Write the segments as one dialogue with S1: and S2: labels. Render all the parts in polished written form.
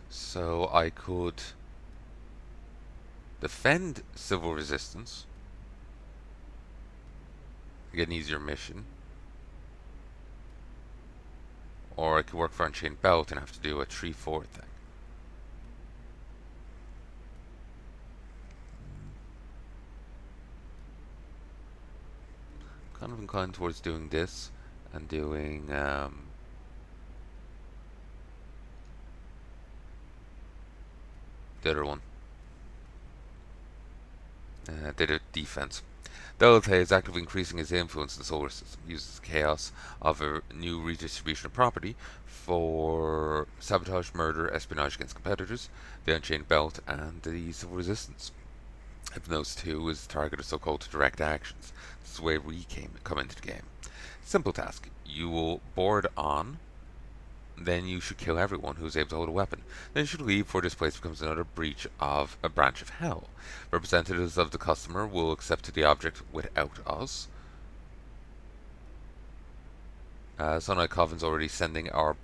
S1: So I could defend civil resistance, get an easier mission, or I could work for Unchained Belt and have to do a 3-4 thing. Kind of inclined towards doing this and doing the other one. Did a defense. Delta is actively increasing its influence in the solar system, uses chaos of a new redistribution of property for sabotage, murder, espionage against competitors, the Unchained Belt, and the civil resistance. Hypnos 2 is the target of so-called direct actions. This is where we come into the game. Simple task. You will board on, then you should kill everyone who is able to hold a weapon. Then you should leave before this place becomes another breach of a branch of hell. Representatives of the customer will accept the object without us. Sunlight Coffin's already sending out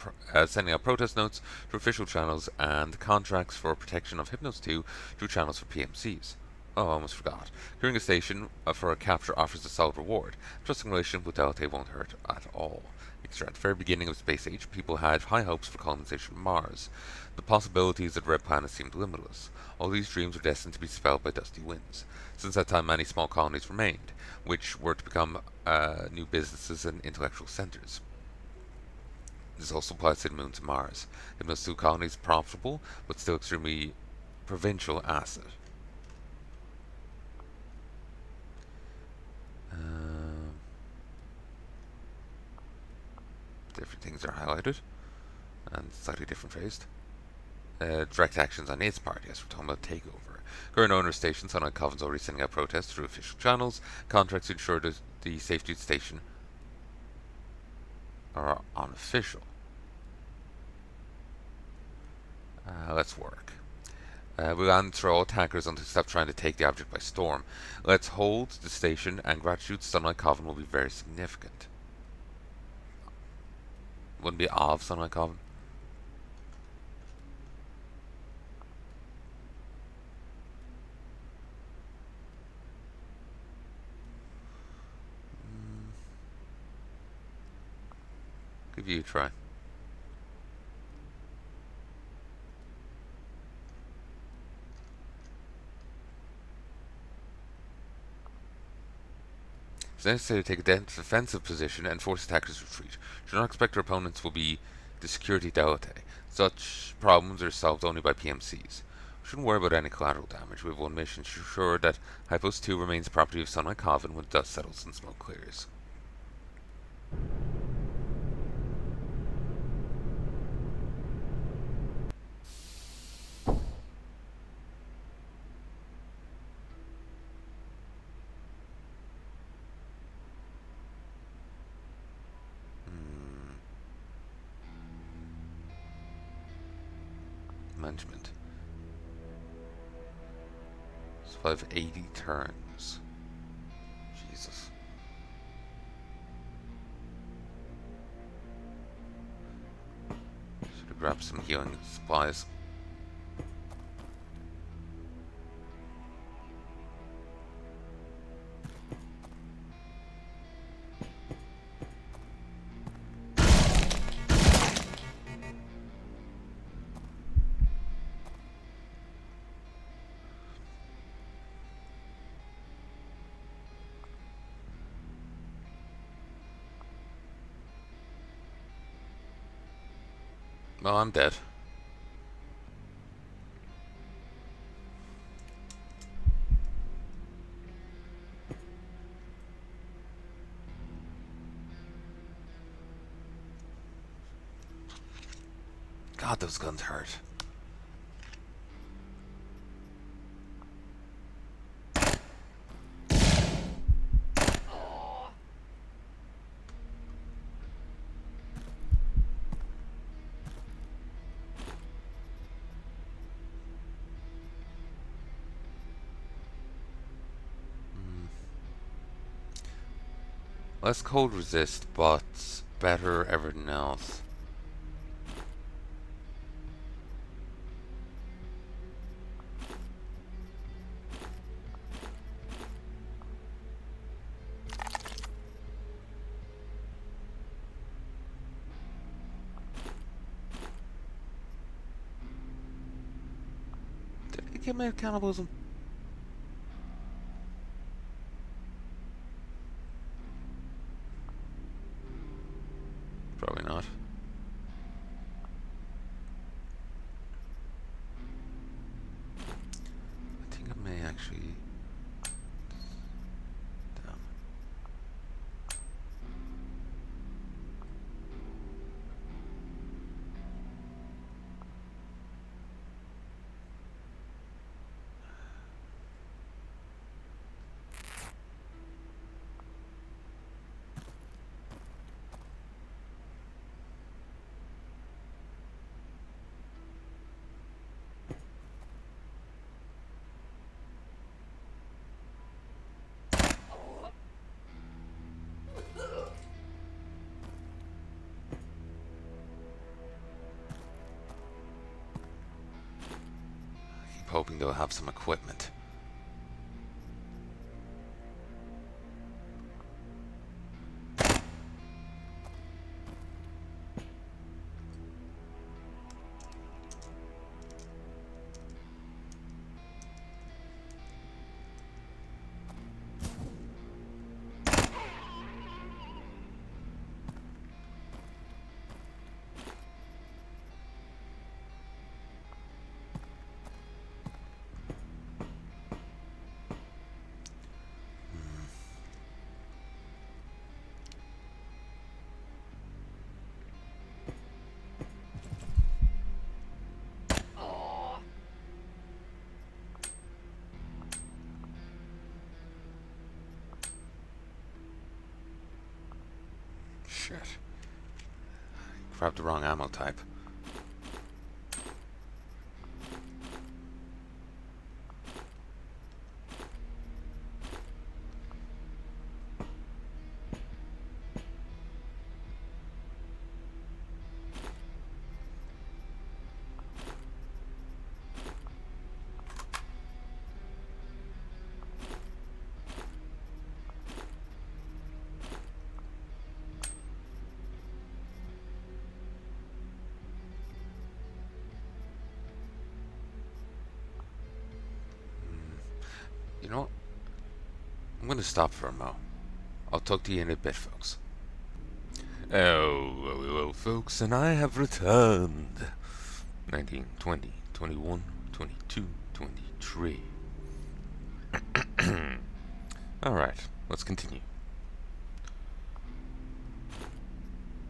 S1: protest notes to official channels and contracts for protection of Hypnos 2 through channels for PMCs. Oh, I almost forgot. Clearing a station for a capture offers a solid reward. Trusting relationship with Delta won't hurt at all. At the very beginning of Space Age, people had high hopes for colonization of Mars. The possibilities of the Red Planet seemed limitless. All these dreams were destined to be dispelled by dusty winds. Since that time, many small colonies remained, which were to become new businesses and intellectual centers. This also applies to the moons and Mars. Hypnos 2 colony is profitable, but still extremely provincial asset. Different things are highlighted and slightly different phased. Direct actions on its part, yes, we're talking about takeover. Current owner station, Sunlight Coffin's already sending out protests through official channels. Contracts to ensure that the safety of the station are unofficial. Let's work. We'll answer all attackers until they stop trying to take the object by storm. Let's hold the station, and gratitude to Sunlight Coffin will be very significant. Wouldn't be of Sunlight Coffin. Give you a try. It's necessary to take a defensive position and force attackers to retreat. Do not expect our opponents will be the security delta. Such problems are solved only by PMCs. We shouldn't worry about any collateral damage. We have one mission to ensure that Hypos 2 remains the property of Sunlight Coven when dust settles and smoke clears. Management. So I have 80 turns. Jesus. Should have grabbed some healing supplies. Well, I'm dead. God, those guns hurt. Less cold resist, but better everything else. commit cannibalism? Probably not. I think I may actually... Damn. Hoping they'll have some equipment. Shit. Grabbed the wrong ammo type. You know what? I'm going to stop for a mo. I'll talk to you in a bit, folks. Oh, folks, and I have returned. 19, 20, 21, 22, 23. Alright, let's continue.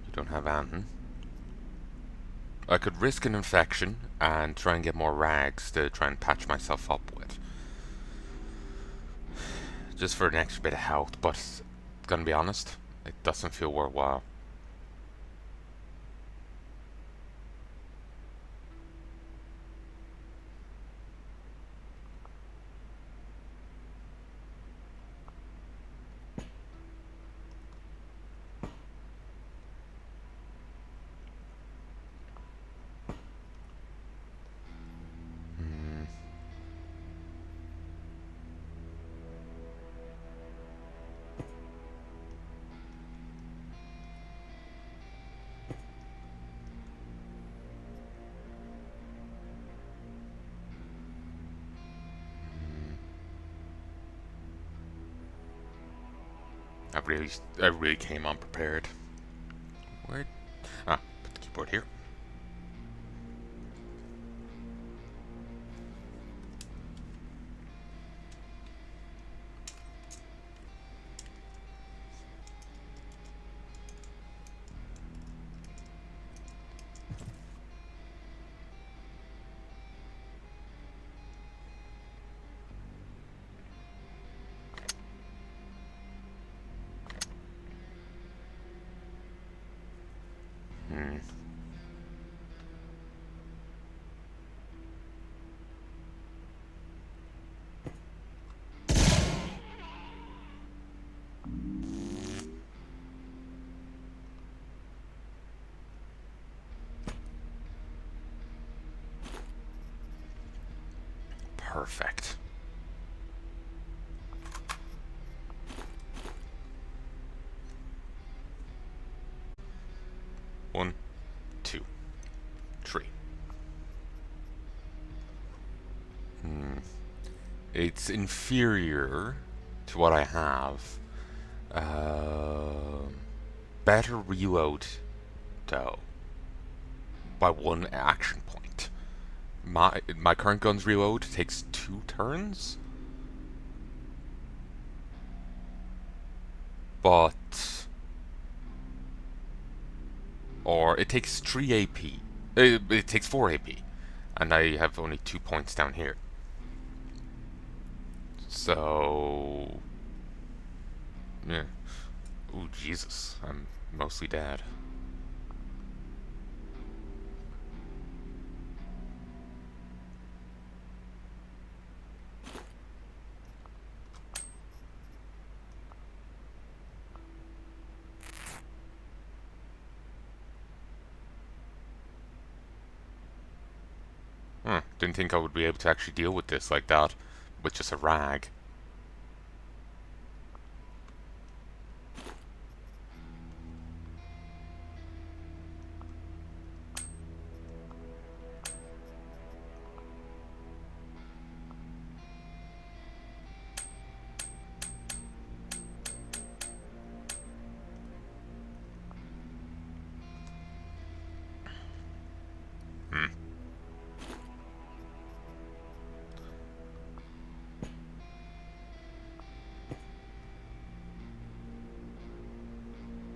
S1: You don't have Anton. I could risk an infection and try and get more rags to try and patch myself up with. Just for an extra bit of health, but gonna be honest, it doesn't feel worthwhile. I really came unprepared. Where? Ah, put the keyboard here. Perfect. One, two, three. It's inferior to what I have. Um, Better reload, though, by 1 action point. My current gun's reload takes 2 turns, but or it takes 3 AP. It takes 4 AP, and I have only 2 points down here. So yeah. Ooh, Jesus, I'm mostly dead. Didn't think I would be able to actually deal with this like that, with just a rag. Hmm.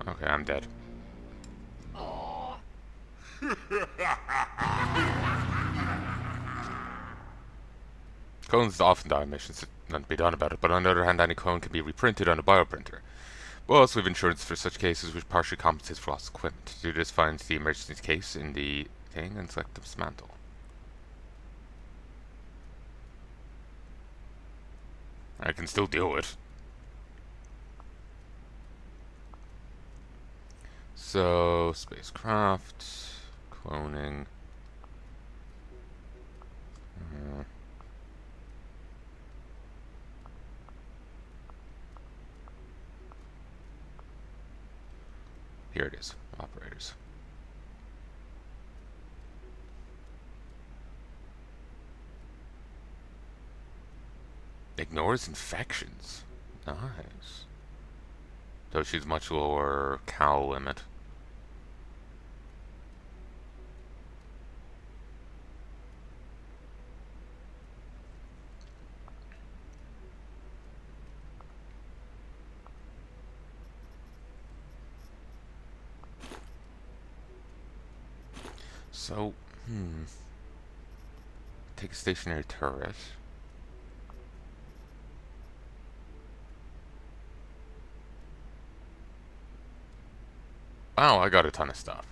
S1: Okay, I'm dead. Clones often die in missions, nothing to be done about it, but on the other hand, any clone can be reprinted on a bioprinter. We also have insurance for such cases which partially compensates for lost equipment. Do this, find the emergency case in the thing and select dismantle. I can still do it. So, spacecraft, cloning. Uh, Here it is, operators. Ignores infections. Nice. Though she's much lower cal limit. So, take a stationary turret. Wow, I got a ton of stuff.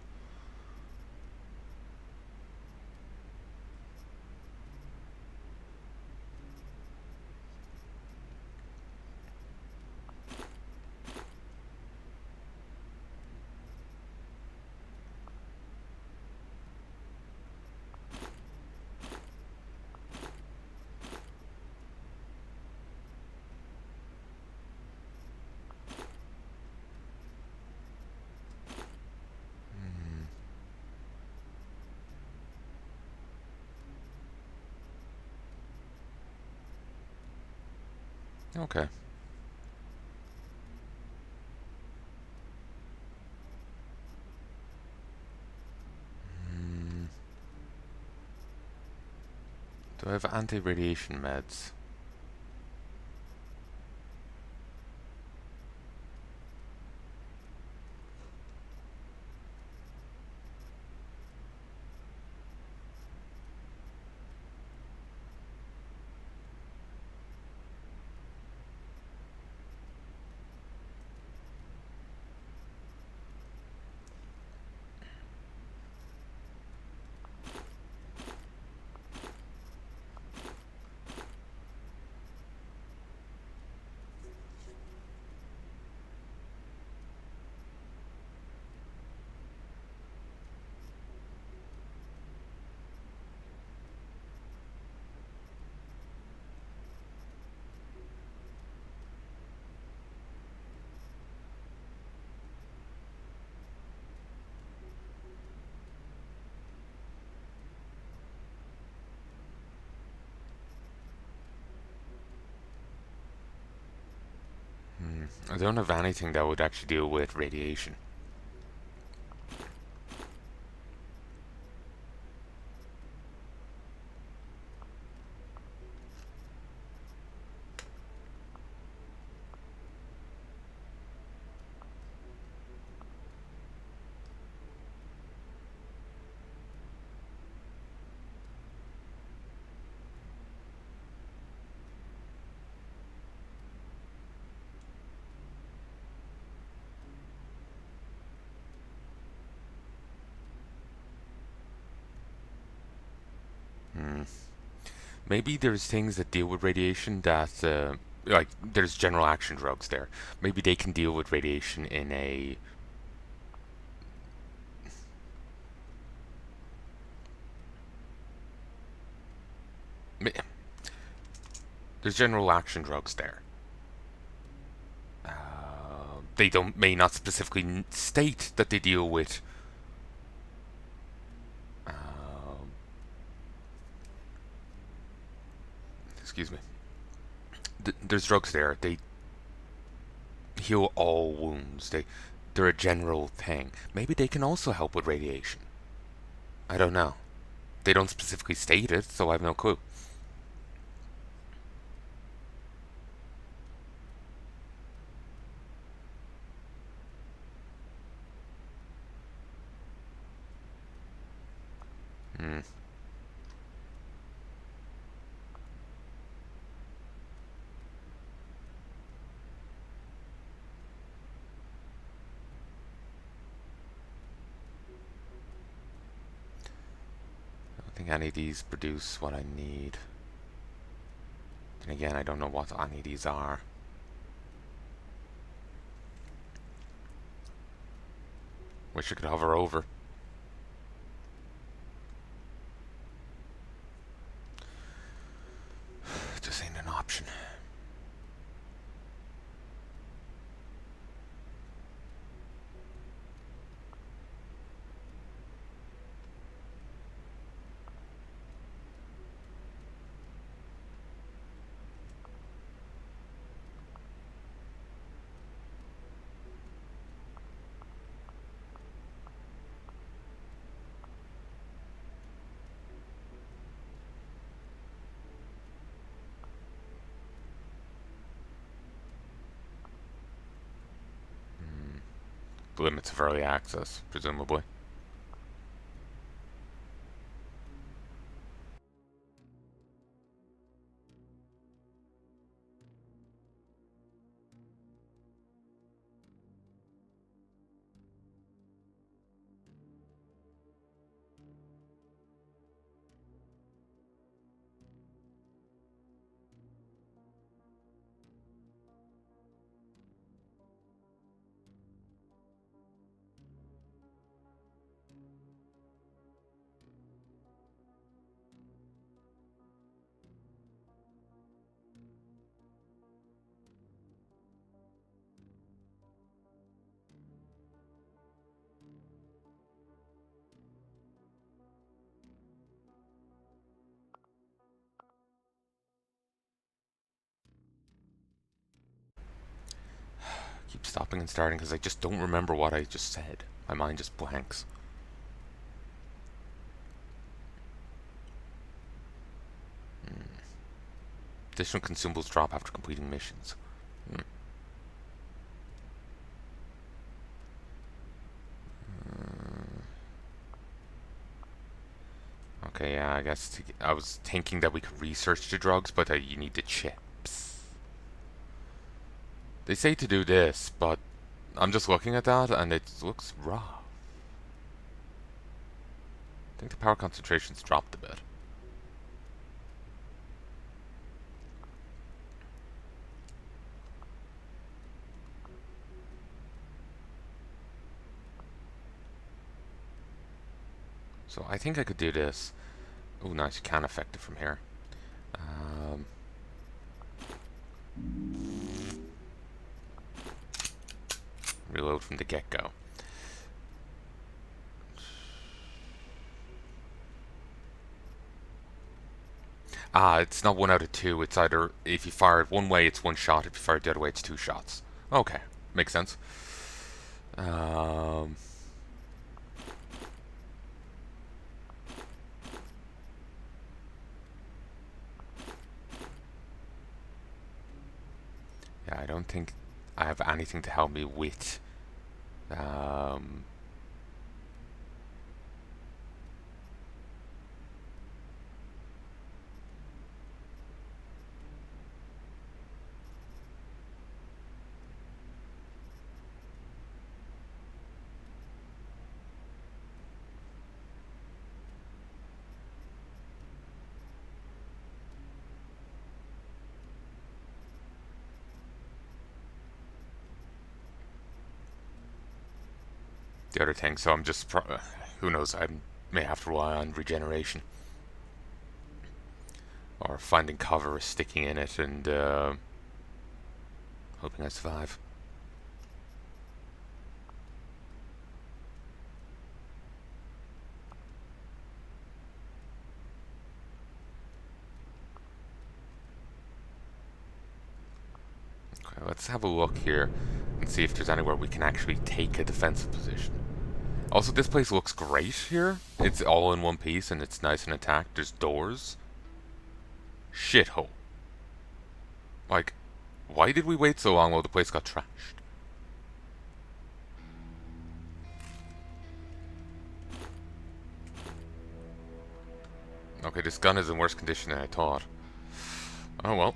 S1: Okay. Do I have anti-radiation meds?
S2: I don't have anything that would actually deal with radiation. Hmm. Maybe there's things that deal with radiation that, like, there's general action drugs there. Maybe they can deal with radiation in a. There's general action drugs there. They don't may not specifically state that they deal with. Um, Excuse me. There's drugs there. They heal all wounds. They're a general thing. Maybe they can also help with radiation. I don't know. They don't specifically state it, so I have no clue. Hmm. I don't think any of these produce what I need. And again, I don't know what any of these are. Wish I could hover over. Just ain't an option. Limits of early access, presumably. Keep stopping and starting because I just don't remember what I just said. My mind just blanks. Additional consumables drop after completing missions. Hmm. Okay, yeah, I guess I was thinking that we could research the drugs, but you need the chips. They say to do this, but I'm just looking at that and it looks rough. I think the power concentration's dropped a bit. So I think I could do this. Oh, nice, you can affect it from here. Um, Reload from the get-go. Ah, it's not one out of two. It's either if you fire it one way, it's one shot. If you fire it the other way, it's two shots. Okay, makes sense. Um, yeah, I don't think I have anything to help me with. Um, the other thing, so I'm just who knows? I may have to rely on regeneration or finding cover, sticking in it, and hoping I survive. Okay, let's have a look here and see if there's anywhere we can actually take a defensive position. Also, this place looks great here. It's all in one piece and it's nice and attacked. There's doors. Shithole. Like, why did we wait so long while the place got trashed? Okay, this gun is in worse condition than I thought. Oh well.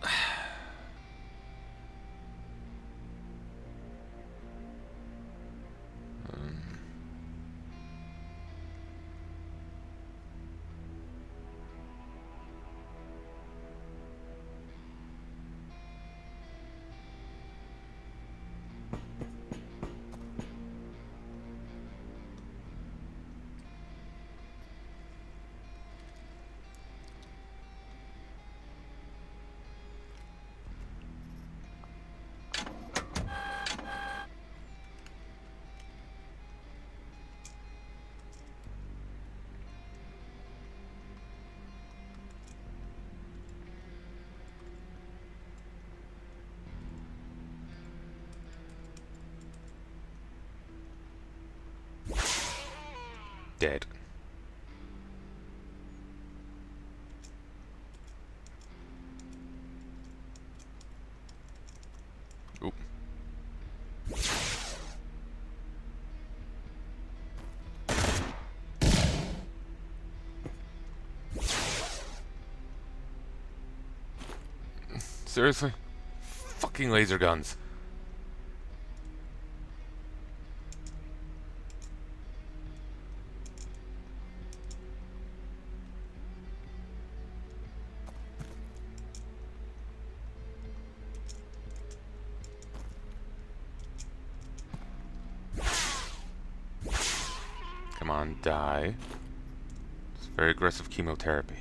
S2: Dead. Oop. Seriously? Fucking laser guns. Come on, die. It's very aggressive chemotherapy.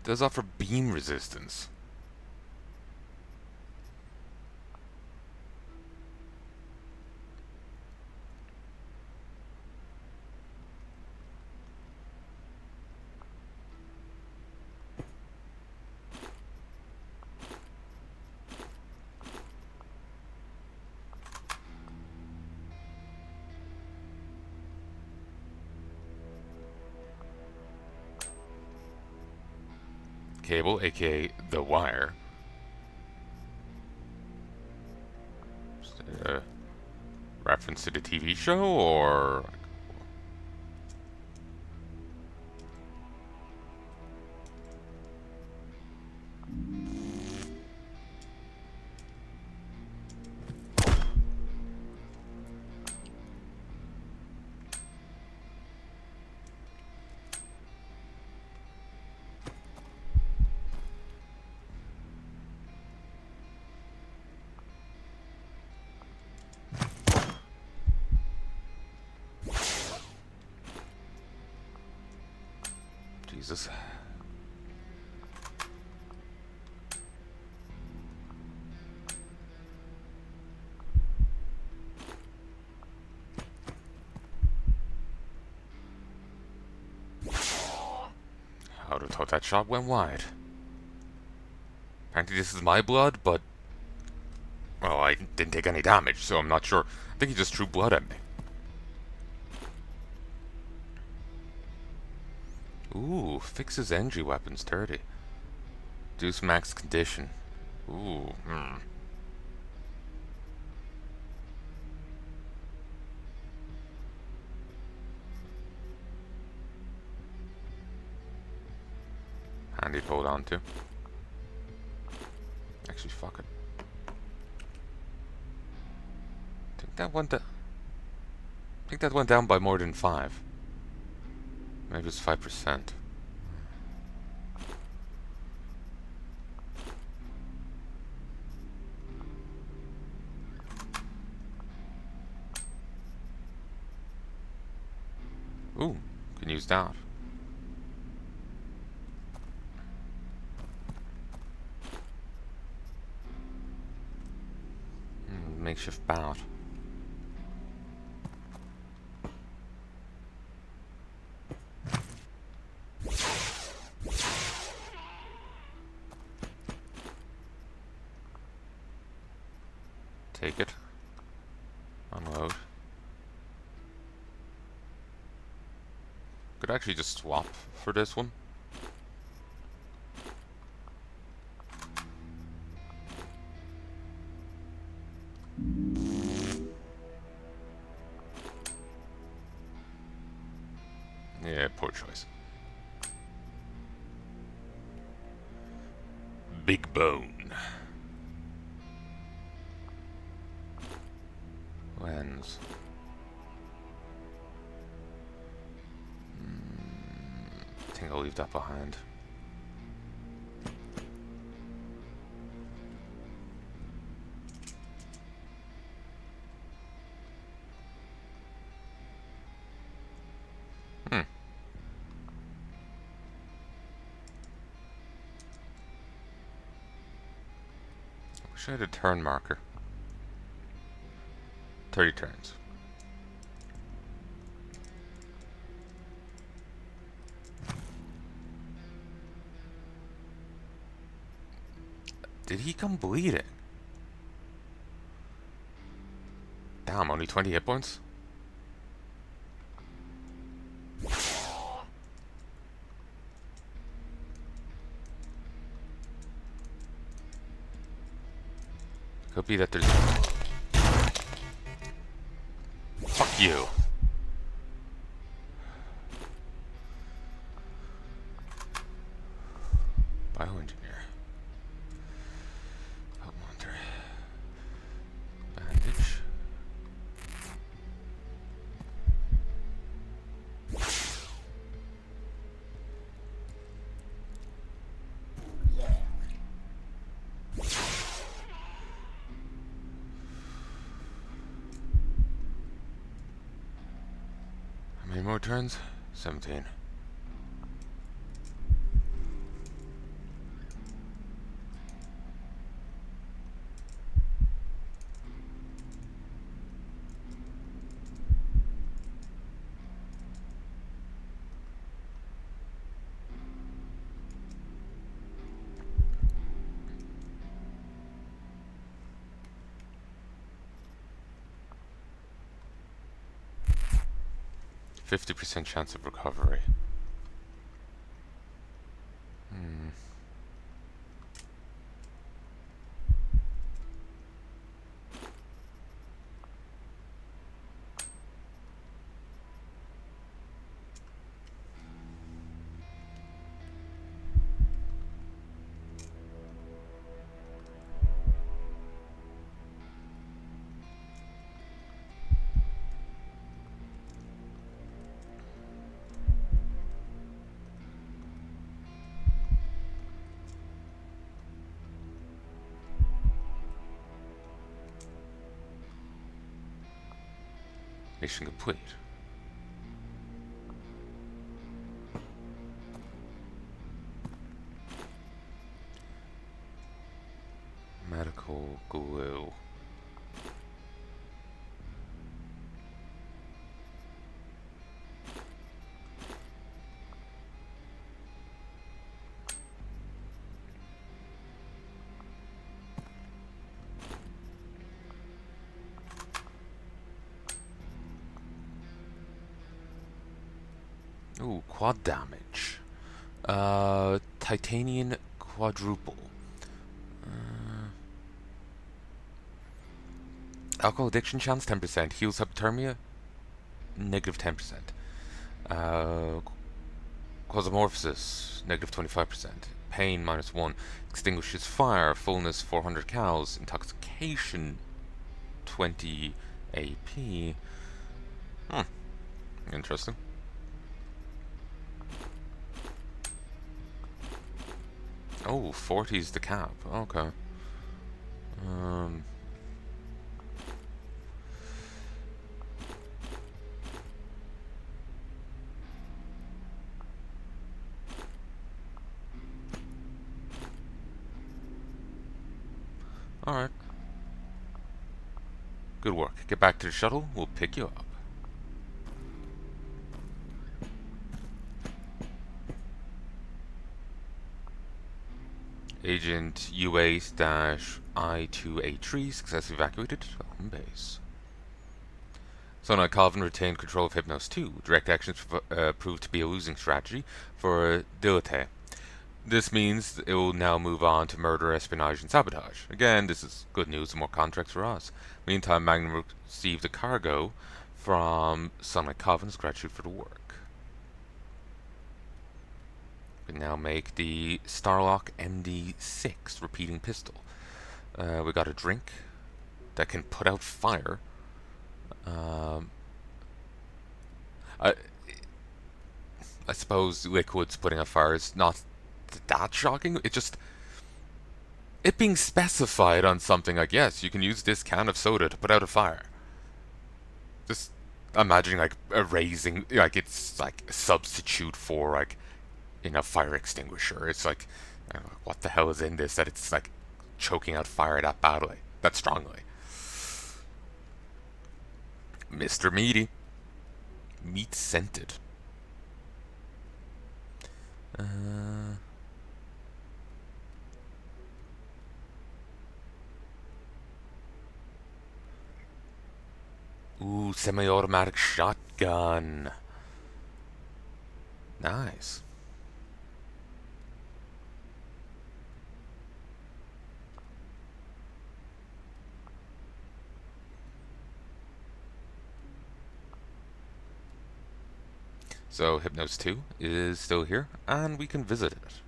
S2: Does offer beam resistance. Cable, aka the wire. Reference to the TV show, or Jesus. I would have thought that shot went wide. Apparently this is my blood, but... well, I didn't take any damage, so I'm not sure. I think he just threw blood at me. Ooh, fixes energy weapons 30. Reduce max condition. Ooh, handy to hold on to. Actually, fuck it. I think that went down by more than 5. Maybe it's 5%. Ooh, can use that. Makeshift bat. Take it. Unload. Could actually just swap for this one. Yeah, poor choice. Big bone. Lens. I think I'll leave that behind. Wish I had a turn marker. 30 turns. Did he come bleeding? Damn, only 20 hit points? Could be that there's... fuck you. Bioengineer. Help monitor. Bandage. How many more turns? 17. %50 chance of recovery. 'Mission complete. medical glue. Ooh, quad damage. Titanium quadruple. Alcohol addiction chance 10%. Heals hypothermia negative 10%. Uh, Quasimorph negative 25%. Pain -1. Extinguishes fire. Fullness 400 cals. Intoxication 20 AP. Interesting. Oh, 40's the cap. Okay. Um. Alright. Good work. Get back to the shuttle. We'll pick you up. Agent UA-I2A3 successfully evacuated home base. Sonai Calvin retained control of Hypnos 2. Direct actions proved to be a losing strategy for Dilate. This means it will now move on to murder, espionage, and sabotage. Again, this is good news and more contracts for us. Meantime, Magnum received a cargo from Sonai Calvin as gratitude for the work. We now make the Starlock MD6 repeating pistol. We got a drink that can put out fire. I suppose liquids putting out fire is not that shocking. It being specified on something like, yes, you can use this can of soda to put out a fire. Just imagining like erasing, like it's like a substitute for like in a fire extinguisher. It's like, I don't know, what the hell is in this that it's like choking out fire that badly, that strongly? Mr. Meaty. Meat scented. Ooh, semi-automatic shotgun. Nice. So Hypnos 2 is still here, and we can visit it.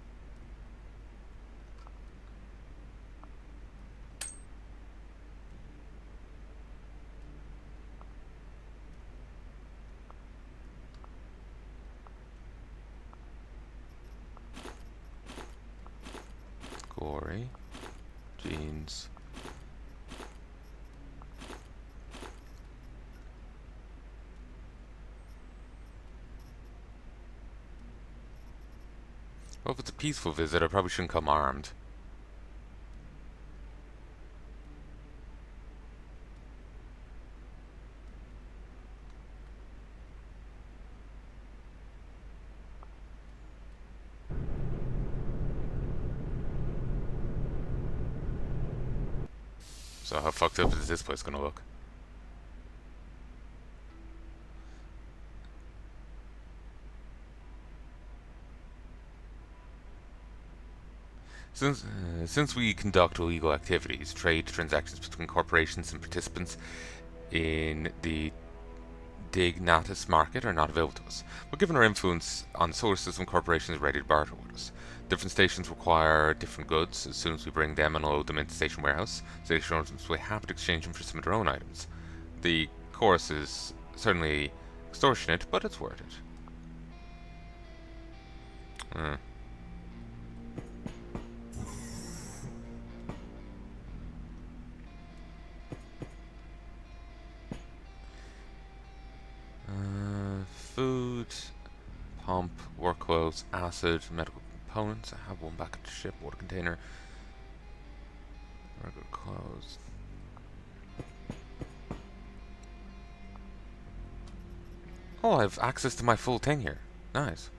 S2: Glory. Jeans. Well, if it's a peaceful visit, I probably shouldn't come armed. So how fucked up is this place gonna look? Since we conduct illegal activities, trade transactions between corporations and participants in the Dignatus market are not available to us. But given our influence on the solar system, corporations are ready to barter with us. Different stations require different goods. As soon as we bring them and load them into station warehouse, station owners will be happy to exchange them for some of their own items. The course is certainly extortionate, but it's worth it. Food, pump, work clothes, acid, medical components. I have one back at the ship, water container. Regular closed. Oh, I have access to my full thing here. Nice.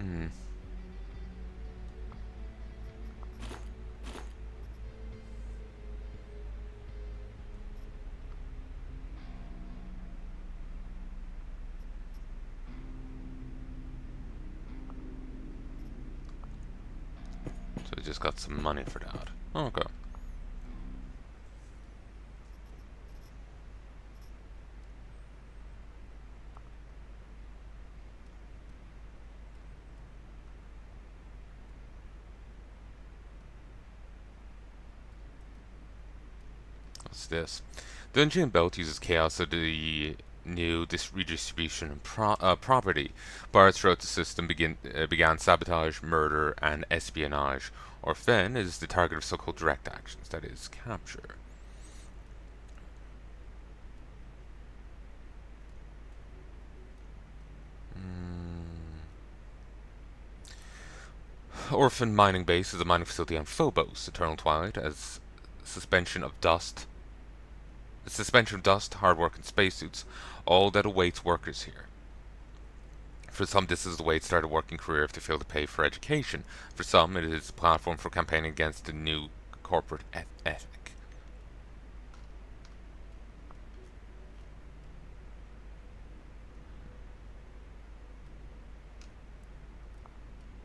S2: Hmm. So I just got some money for that. Okay. What's this? The Dungeon Belt uses chaos of the new redistribution property. Bars throughout the system began sabotage, murder, and espionage. Orphan is the target of so-called direct actions, that is, capture. Orphan Mining Base is a mining facility on Phobos, Eternal Twilight, as suspension of dust, hard work, and spacesuits, all that awaits workers here. For some, this is the way to start a working career if they fail to pay for education. For some, it is a platform for campaigning against the new corporate ethic.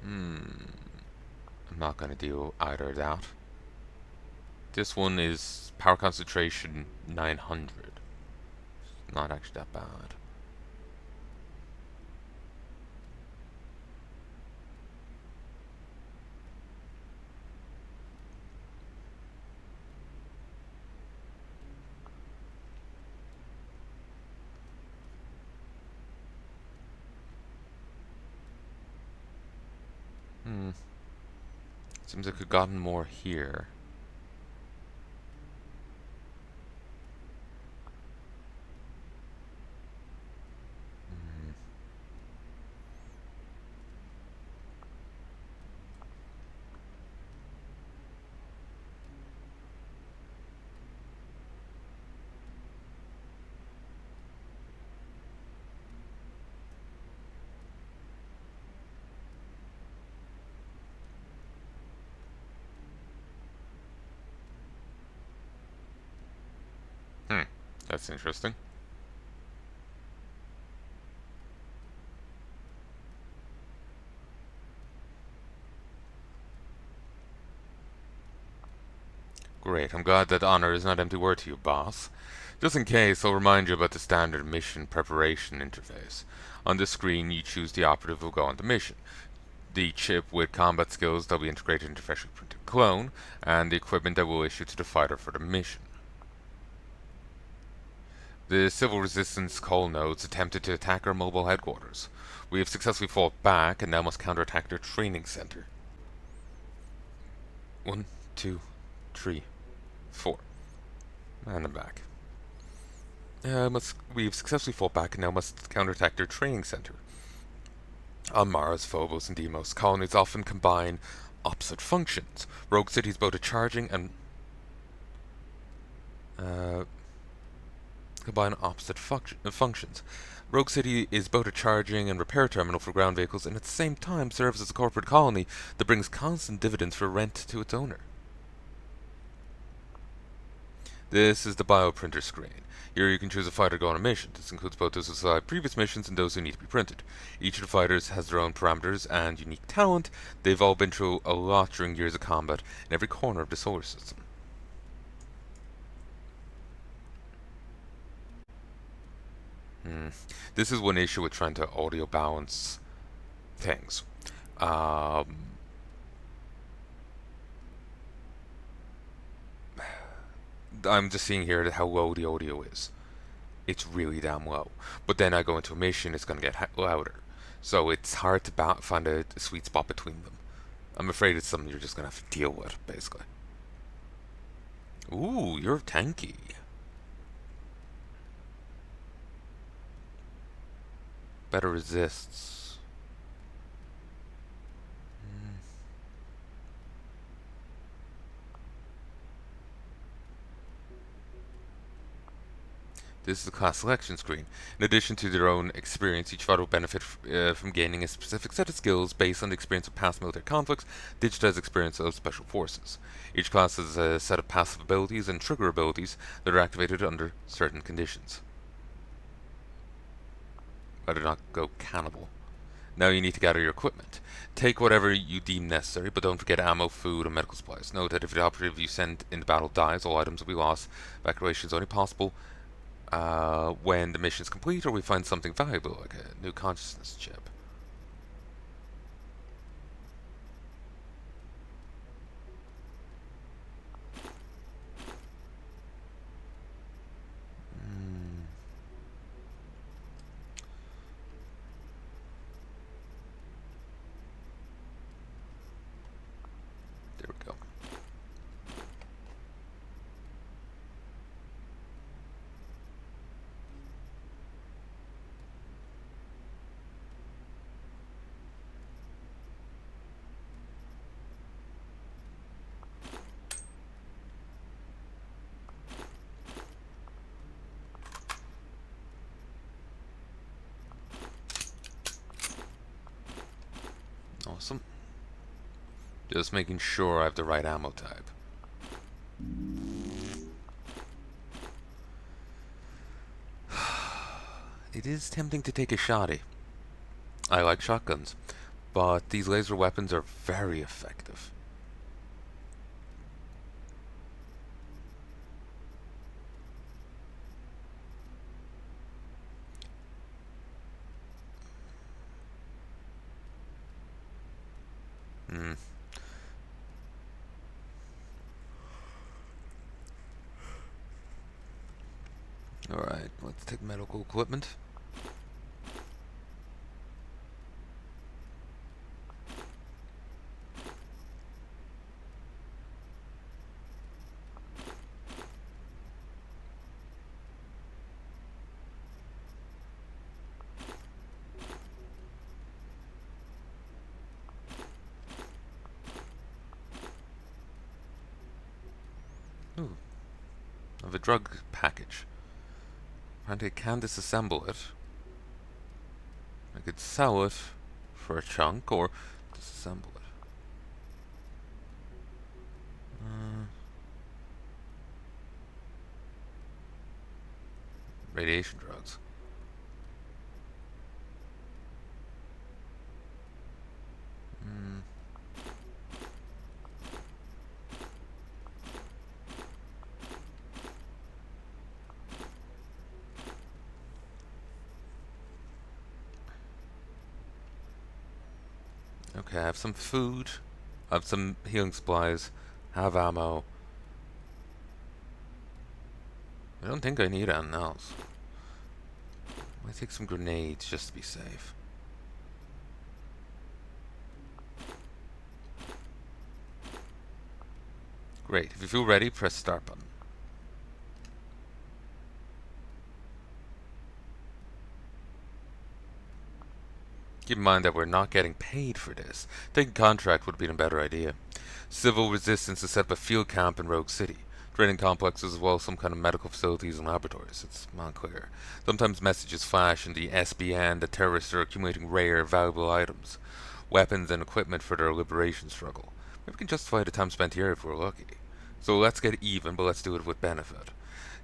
S2: I'm not going to do either of that. This one is power concentration 900. It's not actually that bad. Seems like we've gotten more here. That's interesting. Great, I'm glad that honor is not empty word to you, boss. Just in case, I'll remind you about the standard mission preparation interface. On this screen, you choose the operative who will go on the mission, the chip with combat skills that will be integrated into freshly printed clone, and the equipment that will issue to the fighter for the mission. The civil resistance coal nodes attempted to attack our mobile headquarters. We have successfully fought back and now must counterattack their training center. 1, 2, 3, 4. And I'm back. We've successfully fought back and now must counterattack their training center. On Mars, Phobos, and Deimos, colonies often combine opposite functions. Rogue cities both a charging and combine opposite functions. Rogue City is both a charging and repair terminal for ground vehicles and at the same time serves as a corporate colony that brings constant dividends for rent to its owner. This is the bioprinter screen. Here you can choose a fighter to go on a mission. This includes both those who survive previous missions and those who need to be printed. Each of the fighters has their own parameters and unique talent. They've all been through a lot during years of combat in every corner of the solar system. This is one issue with trying to audio balance things. Um, I'm just seeing here how low the audio is. It's really damn low. But then I go into a mission, it's going to get louder. So it's hard to find a sweet spot between them. I'm afraid it's something you're just going to have to deal with, basically. Ooh, you're tanky. Better resists. This is the class selection screen. In addition to their own experience, each fighter will benefit from gaining a specific set of skills based on the experience of past military conflicts, digitized experience of special forces. Each class has a set of passive abilities and trigger abilities that are activated under certain conditions. Better not go cannibal. Now you need to gather your equipment. Take whatever you deem necessary, but don't forget ammo, food, and medical supplies. Note that if the operative you send into battle dies, all items will be lost. Evacuation is only possible when the mission is complete or we find something valuable, like a new consciousness chip. There we go. Awesome. Just making sure I have the right ammo type. It is tempting to take a shotty. I like shotguns, but these laser weapons are very effective. Hmm. Alright, let's take medical equipment. Ooh, I have a drug package. Apparently I can disassemble it. I could sell it for a chunk or disassemble it. Radiation drugs. Okay, I have some food. I have some healing supplies. Have ammo. I don't think I need anything else. I take some grenades just to be safe. Great. If you feel ready, press start button. Keep in mind that we're not getting paid for this. Taking contract would have been a better idea. Civil resistance is set up a field camp in Rogue City. Training complexes as well as some kind of medical facilities and laboratories. It's unclear. Sometimes messages flash in the SBN that terrorists are accumulating rare, valuable items, weapons and equipment for their liberation struggle. Maybe we can justify the time spent here if we're lucky. So let's get even, but let's do it with benefit.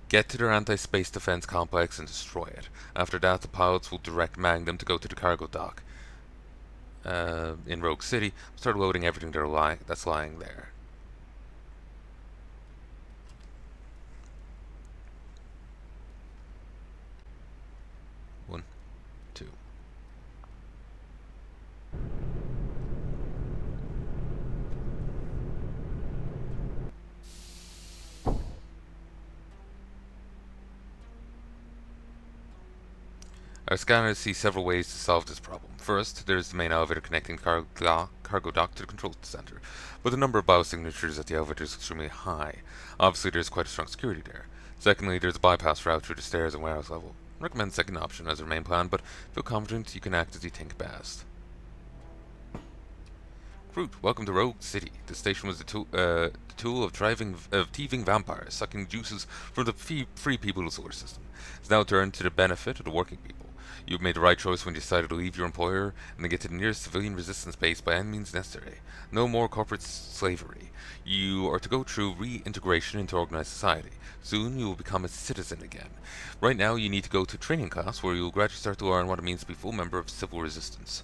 S2: Get to their anti-space defense complex and destroy it. After that, the pilots will direct Magnum to go to the cargo dock in Rogue City. Start loading everything that's lying there. Our scanners see several ways to solve this problem. First, there is the main elevator connecting the cargo dock to the control center, but the number of biosignatures at the elevator is extremely high. Obviously, there is quite a strong security there. Secondly, there's a bypass route through the stairs and warehouse level. I recommend the second option as our main plan, but feel confident you can act as you think best. Fruit, welcome to Rogue City. The station was the tool of thieving vampires, sucking juices from the free people of the solar system. It's now turned to the benefit of the working people. You've made the right choice when you decided to leave your employer and then get to the nearest civilian resistance base by any means necessary. No more corporate slavery. You are to go through reintegration into organized society. Soon you will become a citizen again. Right now you need to go to training class where you will gradually start to learn what it means to be a full member of civil resistance.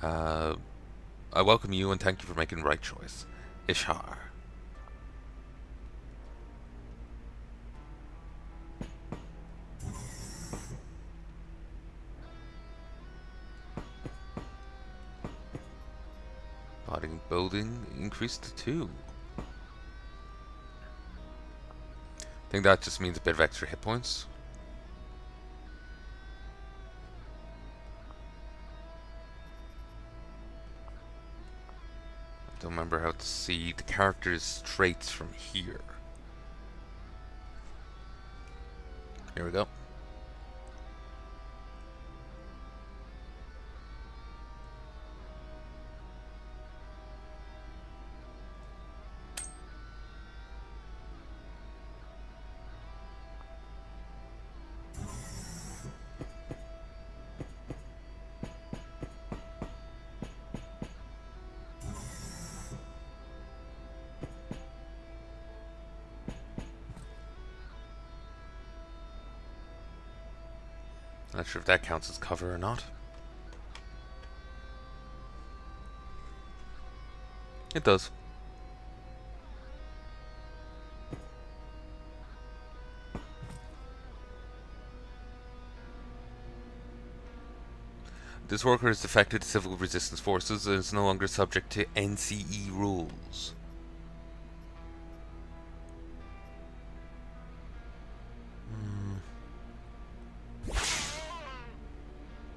S2: I welcome you and thank you for making the right choice. Ishar. Bodybuilding increased to 2. I think that just means a bit of extra hit points. I don't remember how to see the character's traits from here. Here we go. Not sure if that counts as cover or not. It does. This worker has defected to civil resistance forces and is no longer subject to NCE rules.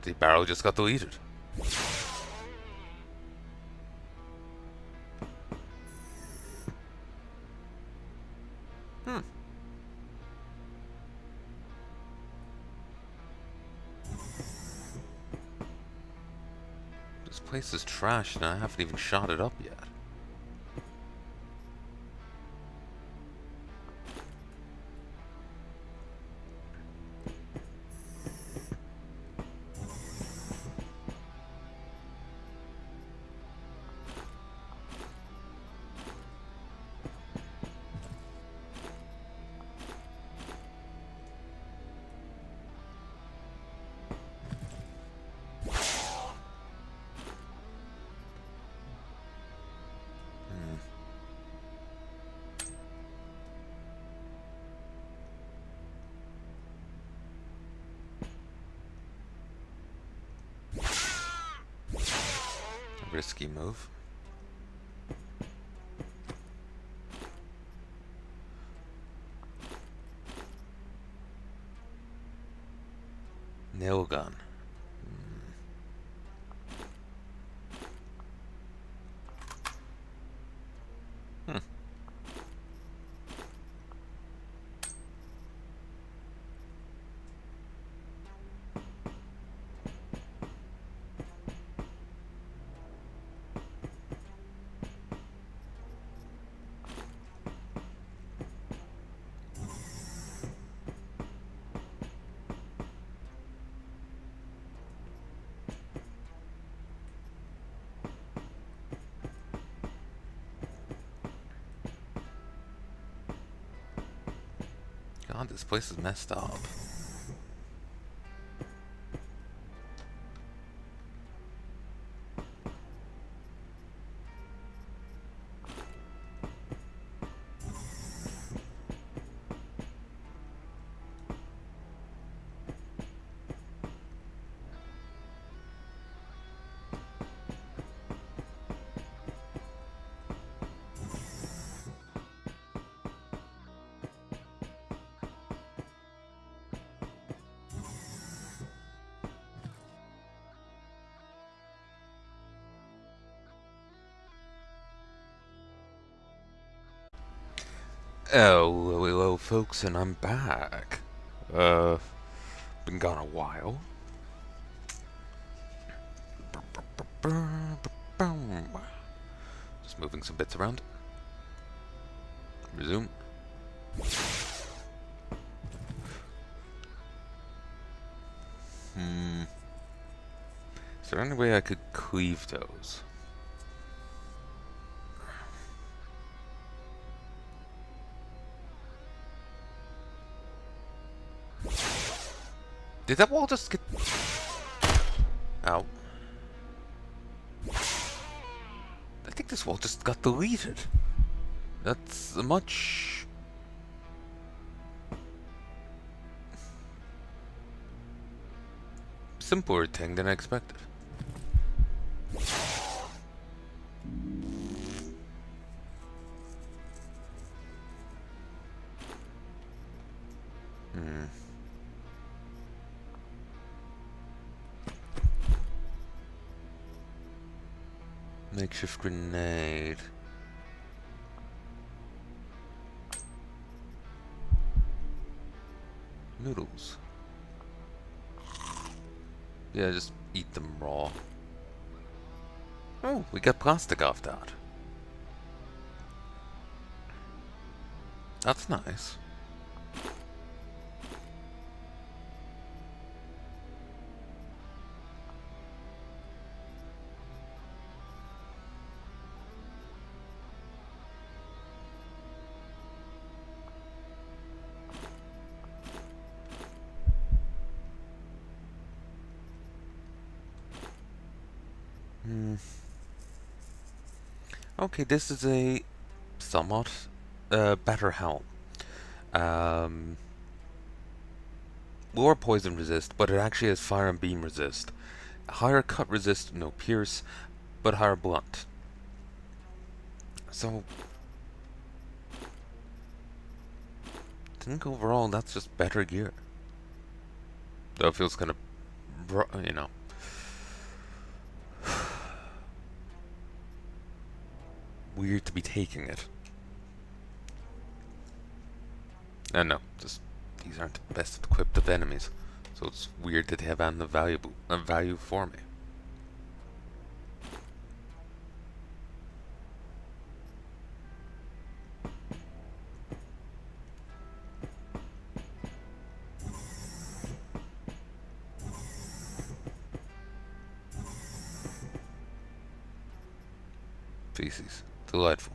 S2: The barrel just got deleted. This place is trash and I haven't even shot it up yet. Risky move. Nail gun. God, this place is messed up. Oh, hello folks, and I'm back. Been gone a while. Just moving some bits around. Resume. Is there any way I could cleave those? Did that wall just get... Ow. I think this wall just got deleted. That's a much... simpler thing than I expected. Makeshift grenade. Noodles. Yeah, just eat them raw. Oh, we got plastic off that. That's nice. Okay, this is a somewhat better helm. Lower poison resist, but it actually has fire and beam resist. Higher cut resist, no pierce, but higher blunt. So, I think overall that's just better gear. Though it feels kind of, you know. Weird to be taking it. No, just these aren't the best equipped of enemies, so it's weird that they have added value for me. Feces, delightful.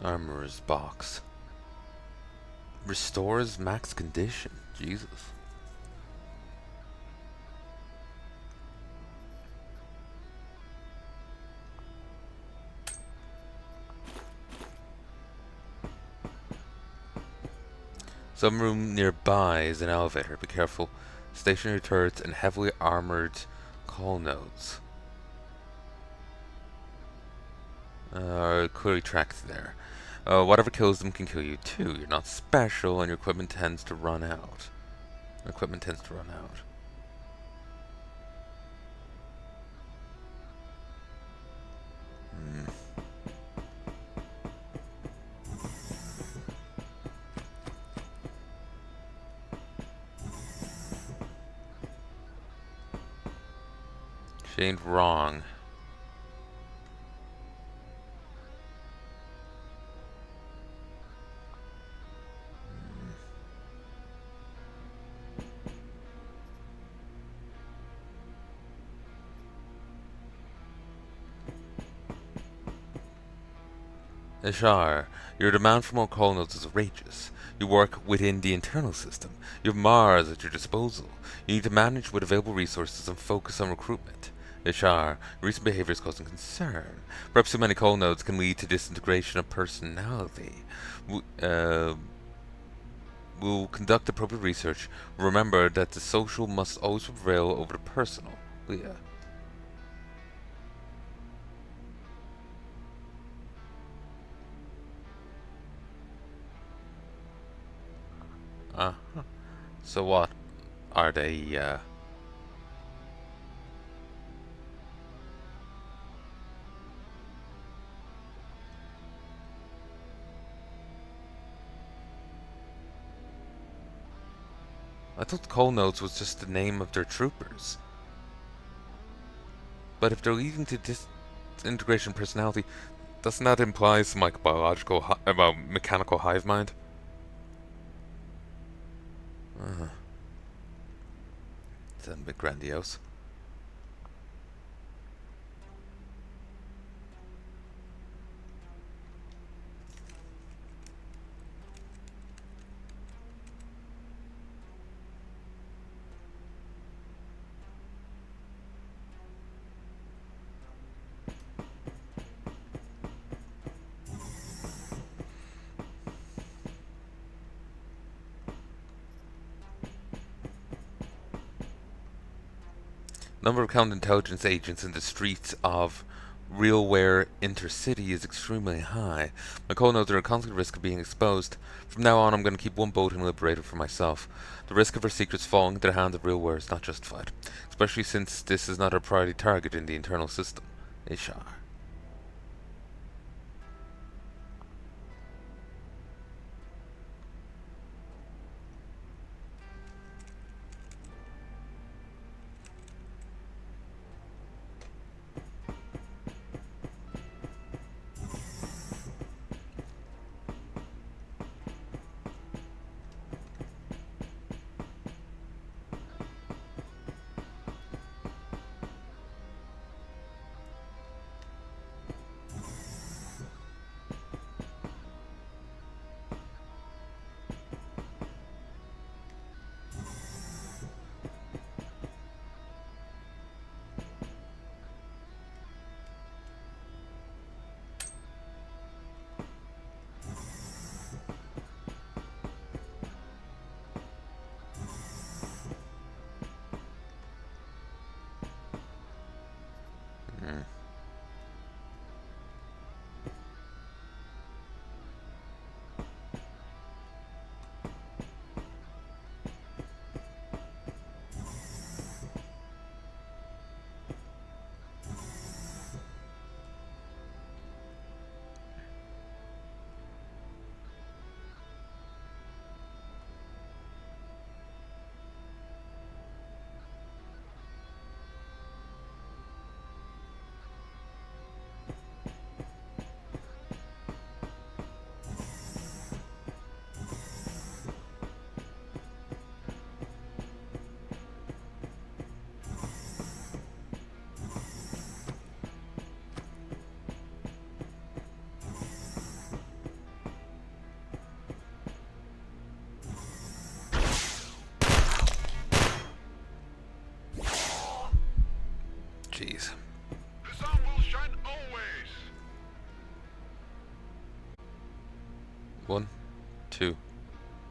S2: Armorer's box. Restores max condition. Jesus. Some room nearby is an elevator. Be careful. Stationary turrets and heavily armored call nodes. Clearly tracked there. Whatever kills them can kill you too. You're not special, and your equipment tends to run out. Equipment tends to run out. She ain't wrong. Ishar, your demand for more call nodes is outrageous. You work within the internal system. You have Mars at your disposal. You need to manage with available resources and focus on recruitment. Ishar, recent behavior is causing concern. Perhaps too many call nodes can lead to disintegration of personality. We'll conduct appropriate research. Remember that the social must always prevail over the personal. Leah.
S1: Uh, so what? Are they, I thought Coal Nodes was just the name of their troopers. But if they're leading to disintegration personality, doesn't that imply some like mechanical hive mind? Uh, it's a bit grandiose. Number of counterintelligence agents in the streets of Realware Intercity is extremely high. My co-nodes are at constant risk of being exposed. From now on, I'm going to keep one boat and Liberator for myself. The risk of our secrets falling into the hands of Realware is not justified, especially since this is not a priority target in the internal system. Ishar. Hmm. Jeez.
S3: The sun will shine always.
S1: 1, 2,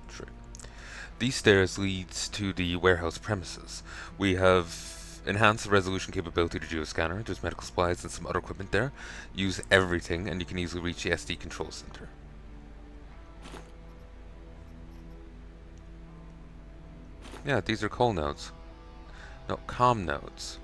S1: 3. These stairs leads to the warehouse premises. We have enhanced the resolution capability to geoscanner. There's medical supplies and some other equipment there. Use everything and you can easily reach the SD control center. Yeah, these are coal nodes. No, com nodes.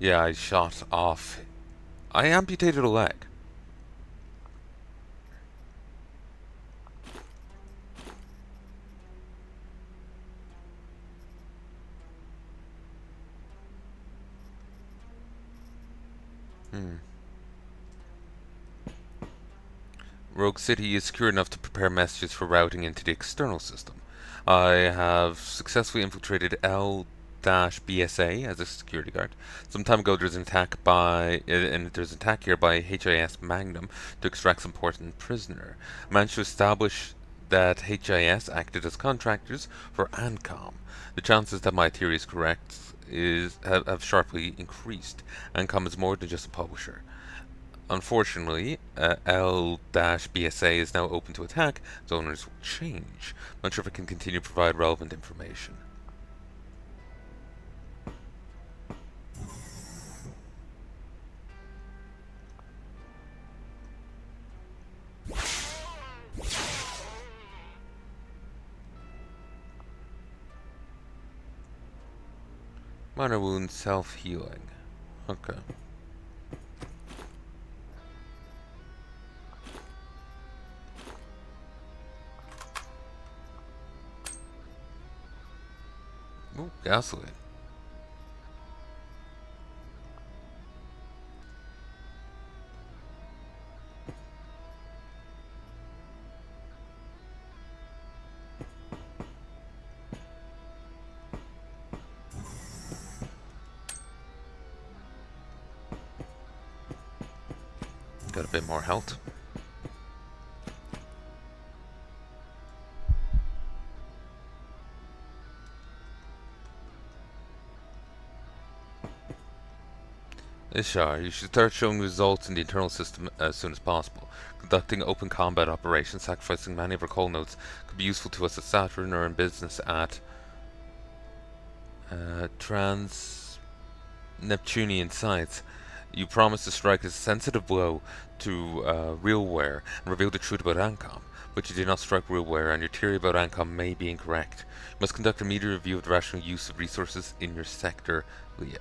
S1: Yeah, I shot off. I amputated a leg. Rogue City is secure enough to prepare messages for routing into the external system. I have successfully infiltrated L-BSA as a security guard. Some time ago there's an attack there's an attack here by HIS Magnum to extract some important prisoner. I managed to establish that HIS acted as contractors for ANCOM. The chances that my theory is correct have sharply increased. ANCOM is more than just a publisher. Unfortunately, L-BSA is now open to attack as owners will change. I'm not sure if it can continue to provide relevant information. Minor wound, self-healing. Okay. Ooh, gasoline. Got a bit more health. Ishar, you should start showing results in the internal system as soon as possible. Conducting open combat operations, sacrificing many of our call notes, could be useful to us at Saturn or in business at Trans-Neptunian sites. You promised to strike a sensitive blow to realware and reveal the truth about ANCOM, but you did not strike realware, and your theory about ANCOM may be incorrect. You must conduct a immediate review of the rational use of resources in your sector, Leah.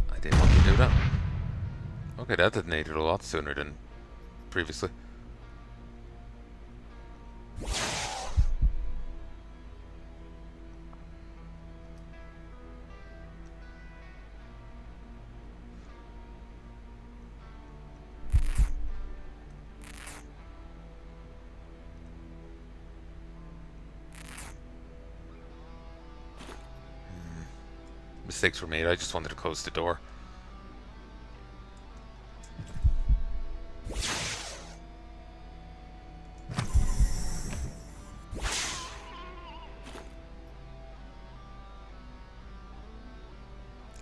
S1: I didn't want to do that. Okay, that detonated a lot sooner than previously. Mistakes were made. I just wanted to close the door.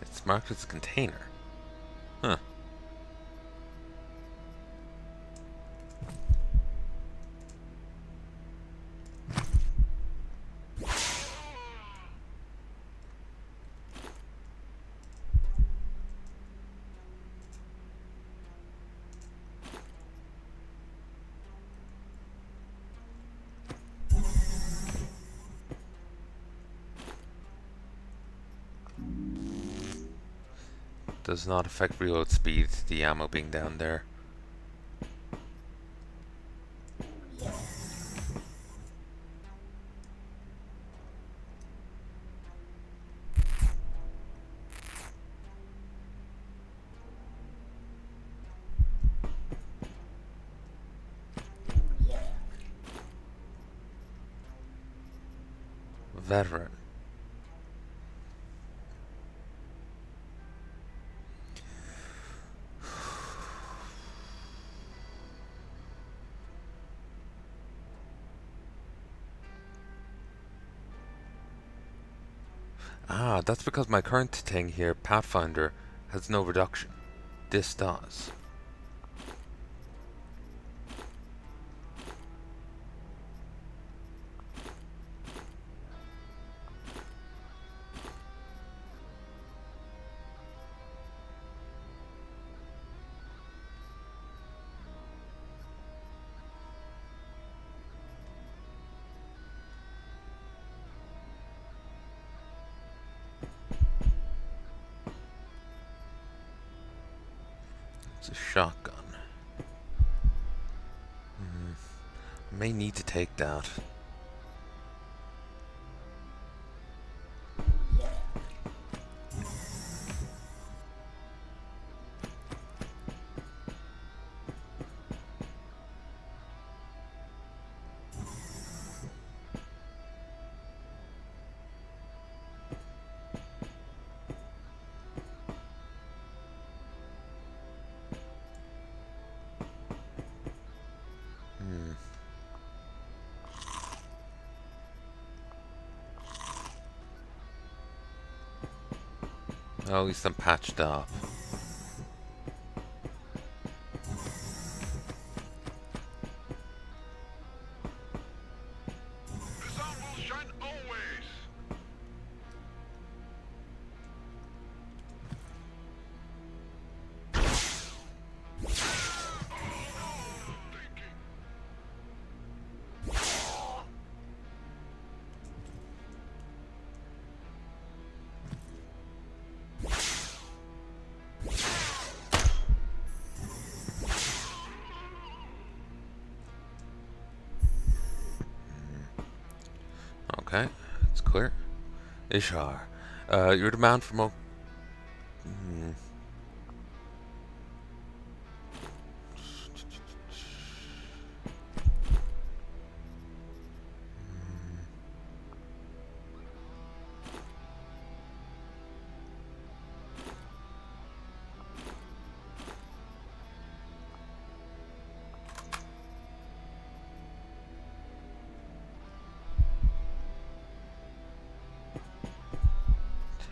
S1: It's marked as a container. Huh. Does not affect reload speed, the ammo being down there. Veteran. Ah, that's because my current thing here, Pathfinder, has no reduction. This does. It's a shotgun. I may need to take that. Well, at least I'm patched up.
S3: The sun will shine always.
S1: Okay, it's clear. Ishar, your demand for more.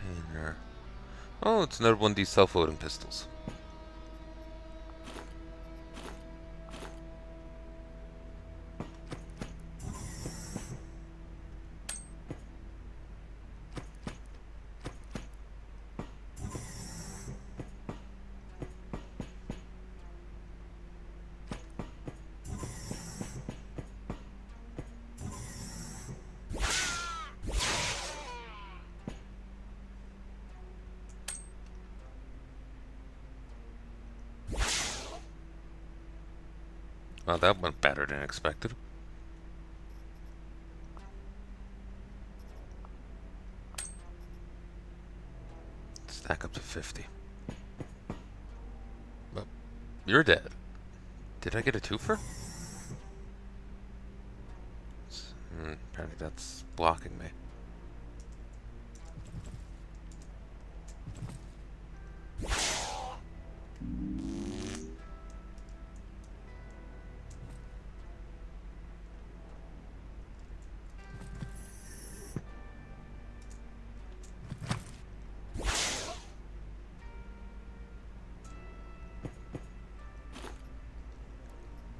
S1: Container. Oh, it's another one of these self-loading pistols. Well, that went better than expected. Stack up to 50. Well, you're dead. Did I get a twofer? Apparently that's blocking me.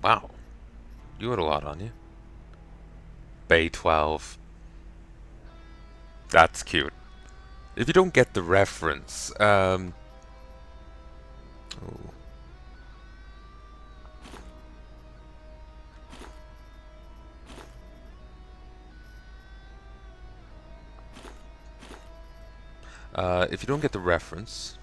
S1: Wow. You had a lot on you. Bay 12. That's cute. If you don't get the reference, oh. If you don't get the reference,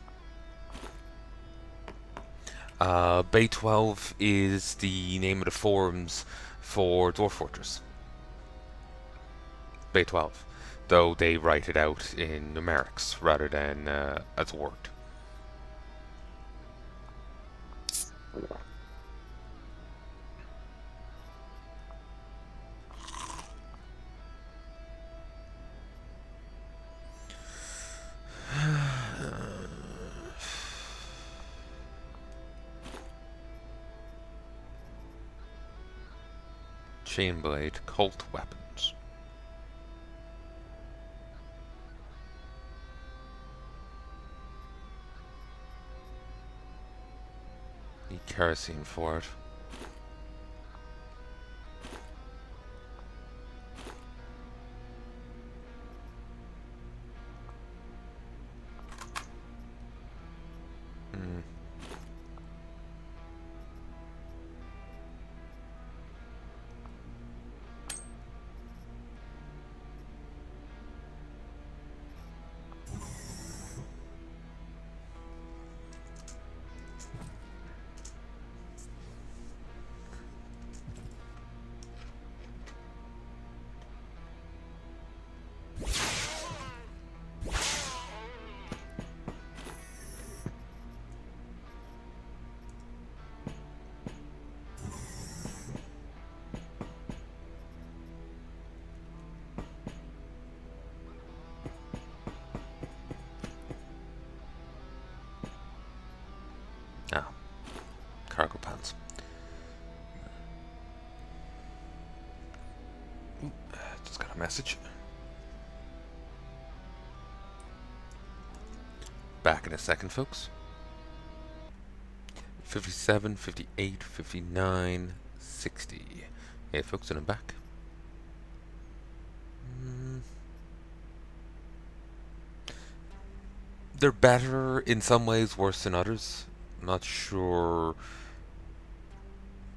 S1: Bay 12 is the name of the forums for Dwarf Fortress. Bay 12. Though they write it out in numerics rather than as a word. Chainblade, Colt weapons. Need kerosene for it. Hmm. Ah, cargo pants. Just got a message.
S2: back in a second, folks. 57, 58, 59, 60. Hey, folks, and I'm back. They're better in some ways, worse in others. I'm not sure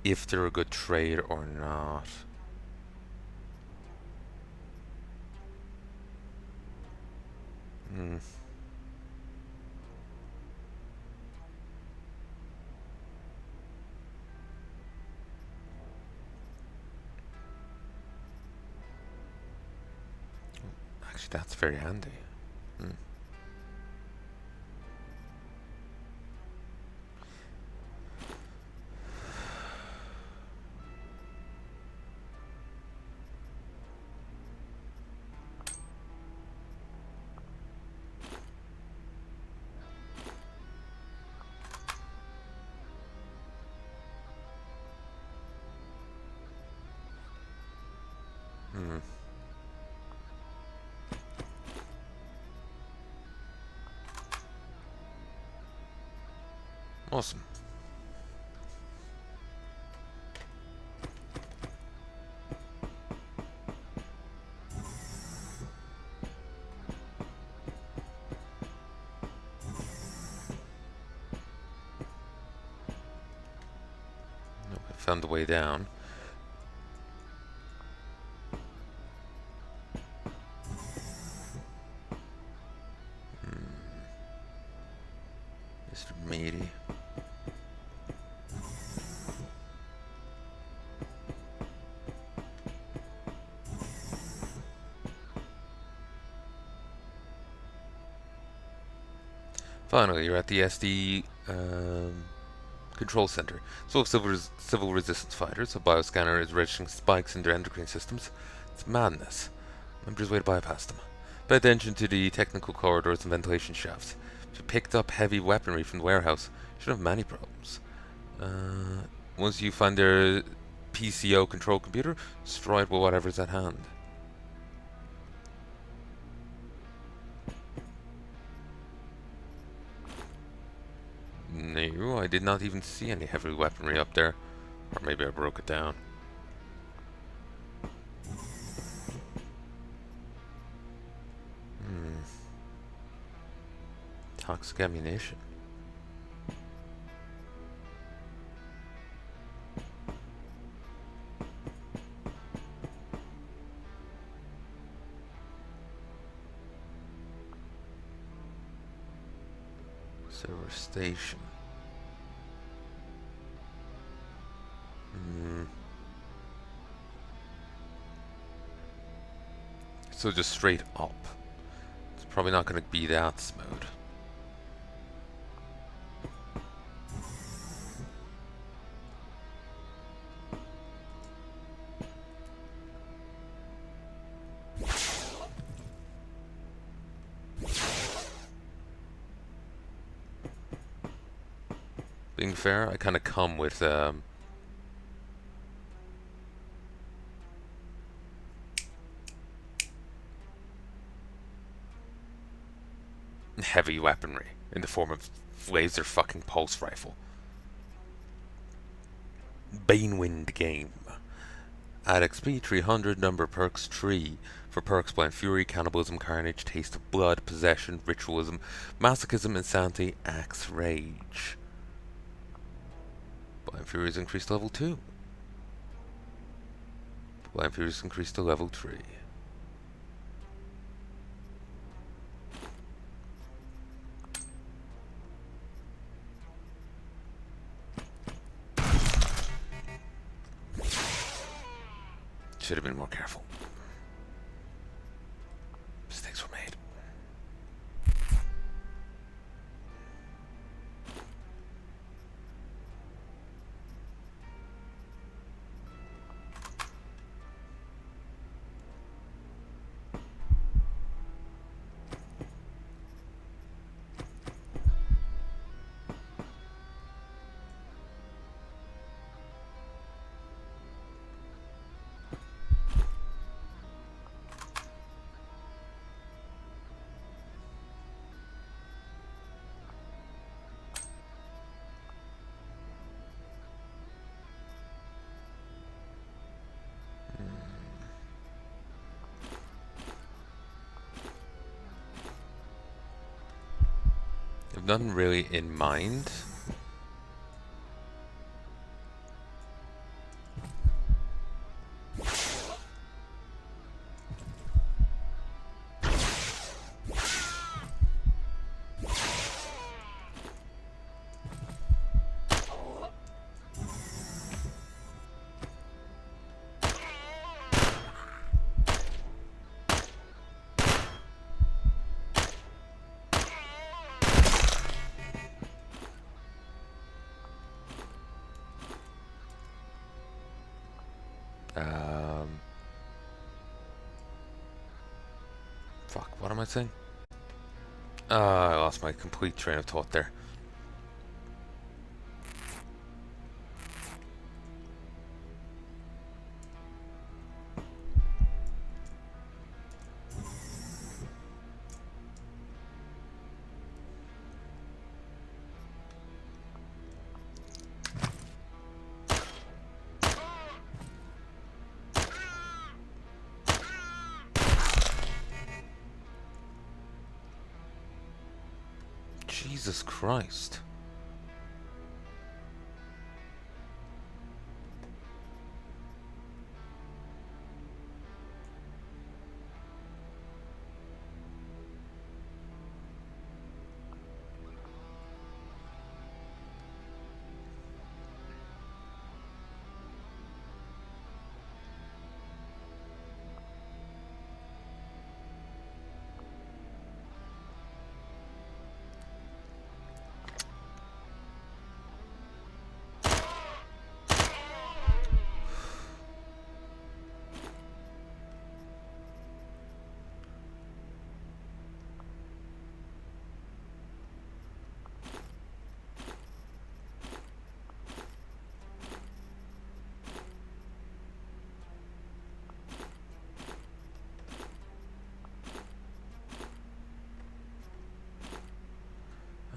S2: if they're a good trade or not. Actually, that's very handy. Awesome. I found the way down. Mr. Meaty. Finally, you're at the SD control center. So if civil resistance fighters, a bioscanner is registering spikes in their endocrine systems. It's madness. I'm just way to bypass them. Pay attention to the technical corridors and ventilation shafts. If you picked up heavy weaponry from the warehouse, you shouldn't have many problems. Once you find their PCO control computer, destroy it with whatever's at hand. No, I did not even see any heavy weaponry up there. Or maybe I broke it down. Toxic ammunition. Server station. So just straight up. It's probably not going to be that smooth. Being fair, I kind of come with heavy weaponry in the form of laser fucking pulse rifle. Banewind game. Add XP 300, number perks 3 for perks Blind Fury, Cannibalism, Carnage, Taste of Blood, Possession, Ritualism, Masochism, Insanity, Axe Rage. Blind Fury is increased to level 2. Blind Fury is increased to level 3. Should have been more careful. Mistakes were made.
S1: nothing really in mind. Fuck, what am I saying? I lost my complete train of thought there. Jesus Christ.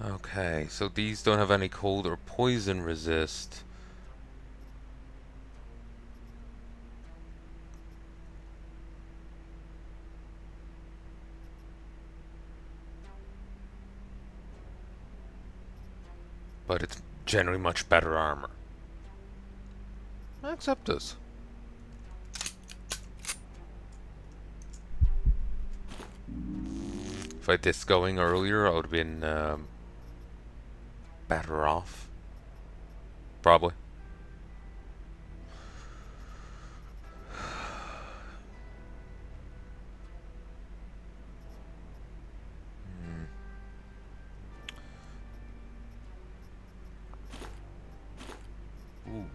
S1: Okay, so these don't have any cold or poison resist. But it's generally much better armor. I accept this. If I had this going earlier, I would have been better off. Probably. Ooh.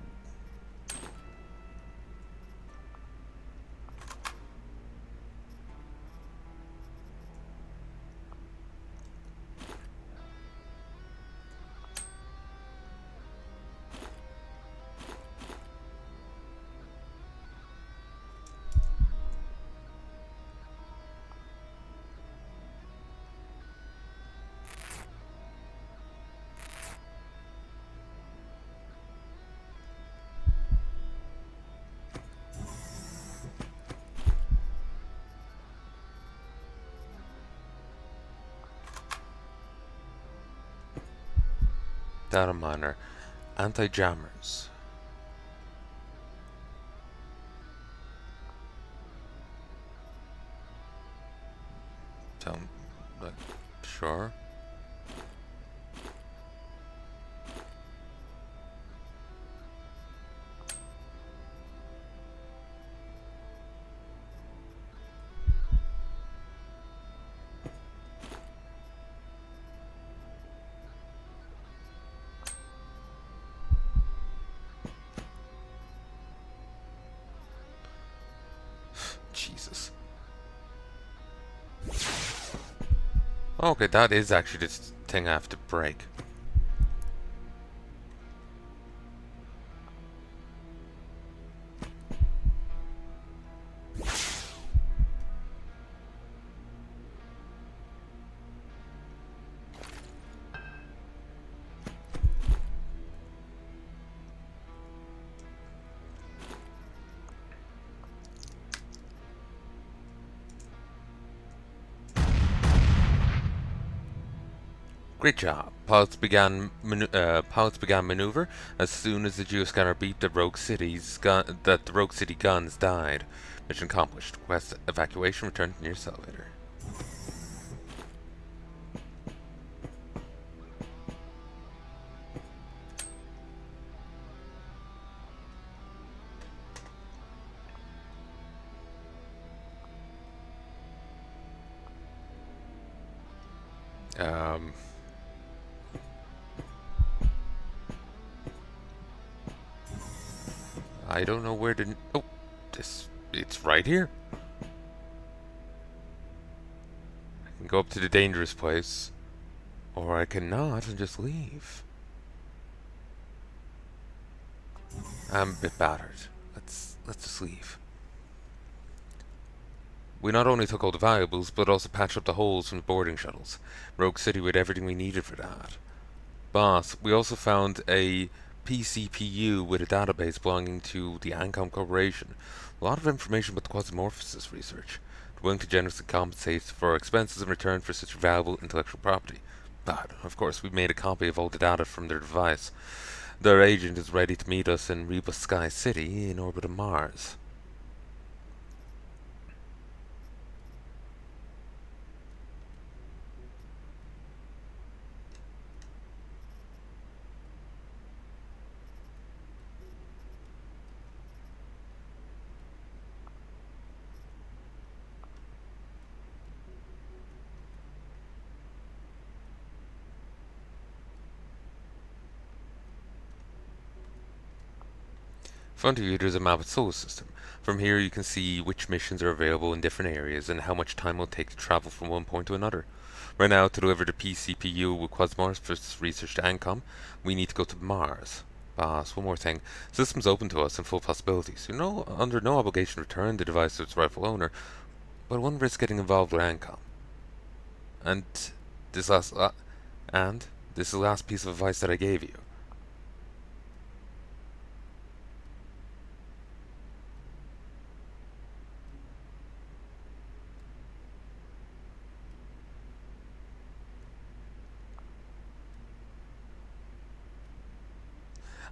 S1: Data miner. Anti-jammers. Sound like sure. Jesus. Okay, that is actually this thing I have to break. Great job. Pilots began maneuver as soon as the geoscanner beeped that the Rogue City guns died. Mission accomplished. Request evacuation. Return to nearest elevator. Um. I don't know where to. Oh, it's right here. I can go up to the dangerous place, or I can not and just leave. I'm a bit battered. Let's just leave. We not only took all the valuables, but also patched up the holes from the boarding shuttles. Rogue City with everything we needed for that. Boss, we also found a PCPU with a database belonging to the Ancom Corporation. A lot of information about the Quasimorphs research. They're willing to generously compensate for expenses in return for such valuable intellectual property. But, of course, we made a copy of all the data from their device. Their agent is ready to meet us in Reba Sky City in orbit of Mars. In front of you, there's a map of the solar system. From here, you can see which missions are available in different areas and how much time it will take to travel from one point to another. Right now, to deliver the PCPU with Quasimorph's research to ANCOM, we need to go to Mars. Boss, one more thing. System's open to us and full possibilities. You're under no obligation to return the device to its rightful owner, but one risk getting involved with ANCOM. And this last, and this is the last piece of advice that I gave you.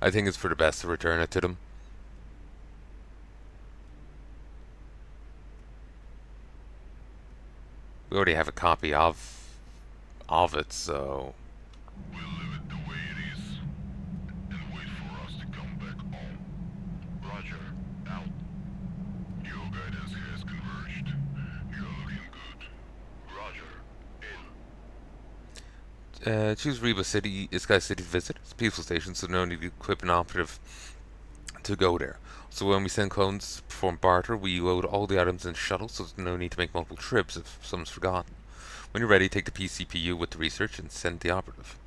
S1: I think it's for the best to return it to them. We already have a copy of it, so
S3: We'll leave it the way it is and wait for us to come back home. Roger, out. Your guidance has converged. You're looking good. Roger, in.
S1: choose Reba City, Sky City to visit. It's a peaceful station, so no need to equip an operative to go there. So when we send clones to perform barter, we load all the items in the shuttle, so there's no need to make multiple trips if someone's forgotten. When you're ready, take the PCPU with the research and send the operative.